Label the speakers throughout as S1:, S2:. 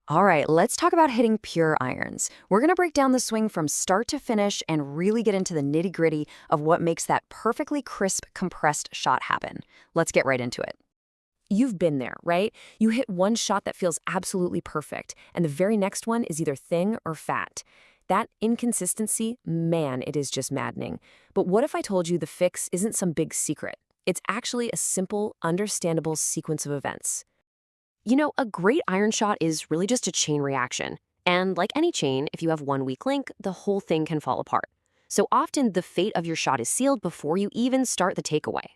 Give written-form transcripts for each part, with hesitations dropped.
S1: All right, let's talk about hitting pure irons. We're going to break down the swing from start to finish and really get into the nitty-gritty of what makes that perfectly crisp, compressed shot happen. Let's get right into it.
S2: You've been there, right? You hit one shot that feels absolutely perfect, and the very next one is either thin or fat. That inconsistency, man, it is just maddening. But what if I told you the fix isn't some big secret? It's actually a simple, understandable sequence of events. A great iron shot is really just a chain reaction. And like any chain, if you have one weak link, the whole thing can fall apart. So often, the fate of your shot is sealed before you even start the takeaway.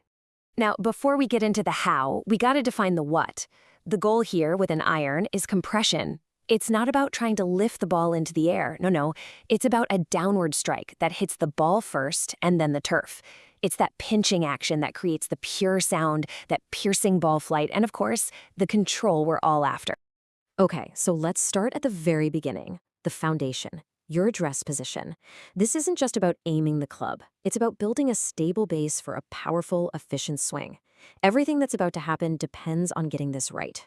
S2: Now, before we get into the how, we gotta define the what. The goal here with an iron is compression. It's not about trying to lift the ball into the air. No. It's about a downward strike that hits the ball first and then the turf. It's that pinching action that creates the pure sound, that piercing ball flight, and of course, the control we're all after. Okay, so let's start at the very beginning, the foundation, your address position. This isn't just about aiming the club. It's about building a stable base for a powerful, efficient swing. Everything that's about to happen depends on getting this right.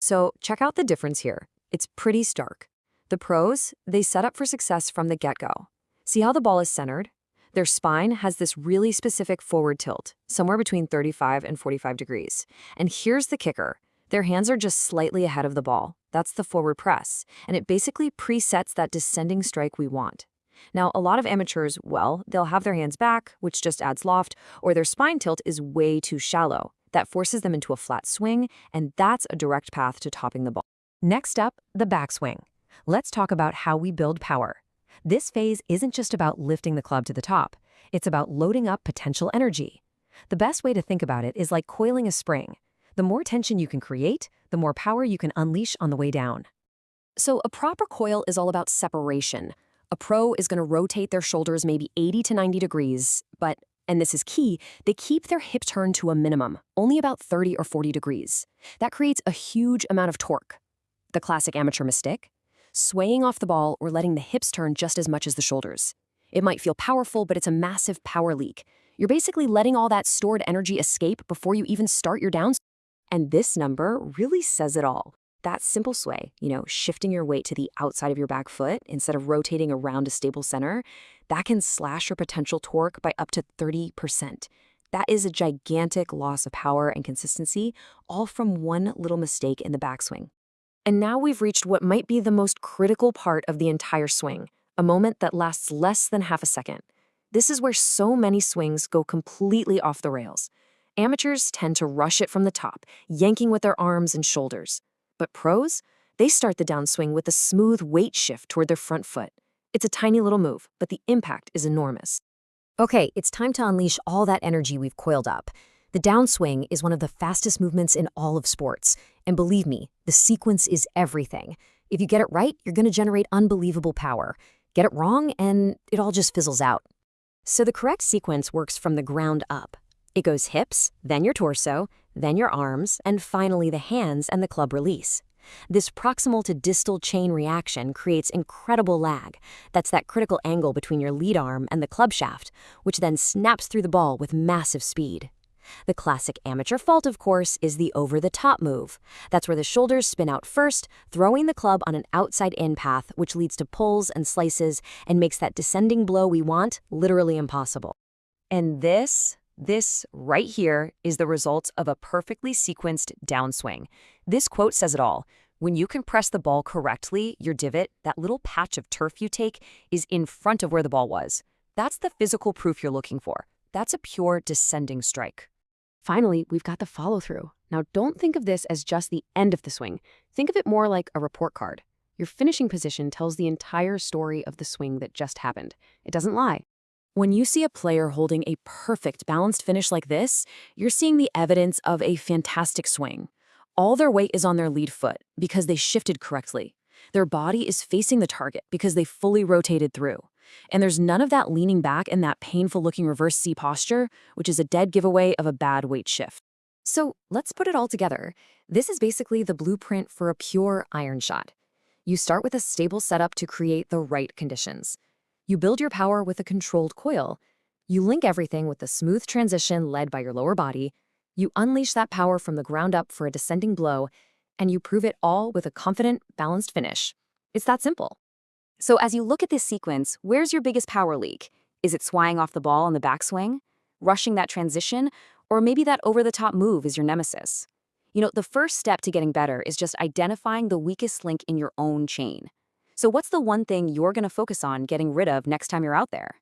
S1: So check out the difference here. It's pretty stark. The pros, they set up for success from the get-go. See how the ball is centered? Their spine has this really specific forward tilt, somewhere between 35 and 45 degrees. And here's the kicker. Their hands are just slightly ahead of the ball. That's the forward press, and it basically presets that descending strike we want. Now, a lot of amateurs, well, they'll have their hands back, which just adds loft, or their spine tilt is way too shallow. That forces them into a flat swing, and that's a direct path to topping the ball.
S2: Next up, the backswing. Let's talk about how we build power. This phase isn't just about lifting the club to the top. It's about loading up potential energy. The best way to think about it is like coiling a spring. The more tension you can create, the more power you can unleash on the way down. So a proper coil is all about separation. A pro is going to rotate their shoulders maybe 80 to 90 degrees, but, and this is key, they keep their hip turn to a minimum, only about 30 or 40 degrees. That creates a huge amount of torque. The classic amateur mistake? Swaying off the ball or letting the hips turn just as much as the shoulders. It might feel powerful, but it's a massive power leak. You're basically letting all that stored energy escape before you even start your downswing. And this number really says it all. That simple sway, shifting your weight to the outside of your back foot instead of rotating around a stable center, that can slash your potential torque by up to 30%. That is a gigantic loss of power and consistency, all from one little mistake in the backswing. And now we've reached what might be the most critical part of the entire swing, a moment that lasts less than half a second. This is where so many swings go completely off the rails. Amateurs tend to rush it from the top, yanking with their arms and shoulders. But pros, they start the downswing with a smooth weight shift toward their front foot. It's a tiny little move, but the impact is enormous. Okay, it's time to unleash all that energy we've coiled up. The downswing is one of the fastest movements in all of sports. And believe me, the sequence is everything. If you get it right, you're going to generate unbelievable power. Get it wrong, and it all just fizzles out. So the correct sequence works from the ground up. It goes hips, then your torso, then your arms, and finally the hands and the club release. This proximal to distal chain reaction creates incredible lag. That's that critical angle between your lead arm and the club shaft, which then snaps through the ball with massive speed. The classic amateur fault, of course, is the over-the-top move. That's where the shoulders spin out first, throwing the club on an outside-in path, which leads to pulls and slices and makes that descending blow we want literally impossible. And this right here is the result of a perfectly sequenced downswing. This quote says it all. When you compress the ball correctly, your divot, that little patch of turf you take, is in front of where the ball was. That's the physical proof you're looking for. That's a pure descending strike. Finally, we've got the follow-through. Now, don't think of this as just the end of the swing. Think of it more like a report card. Your finishing position tells the entire story of the swing that just happened. It doesn't lie. When you see a player holding a perfect balanced finish like this, you're seeing the evidence of a fantastic swing. All their weight is on their lead foot because they shifted correctly. Their body is facing the target because they fully rotated through. And there's none of that leaning back and that painful-looking reverse C posture, which is a dead giveaway of a bad weight shift. So let's put it all together. This is basically the blueprint for a pure iron shot. You start with a stable setup to create the right conditions. You build your power with a controlled coil. You link everything with a smooth transition led by your lower body. You unleash that power from the ground up for a descending blow.
S1: and you prove it all with a confident, balanced finish. It's that simple. So as you look at this sequence, where's your biggest power leak? Is it swaying off the ball on the backswing? Rushing that transition? Or maybe that over-the-top move is your nemesis? The first step to getting better is just identifying the weakest link in your own chain. So what's the one thing you're going to focus on getting rid of next time you're out there?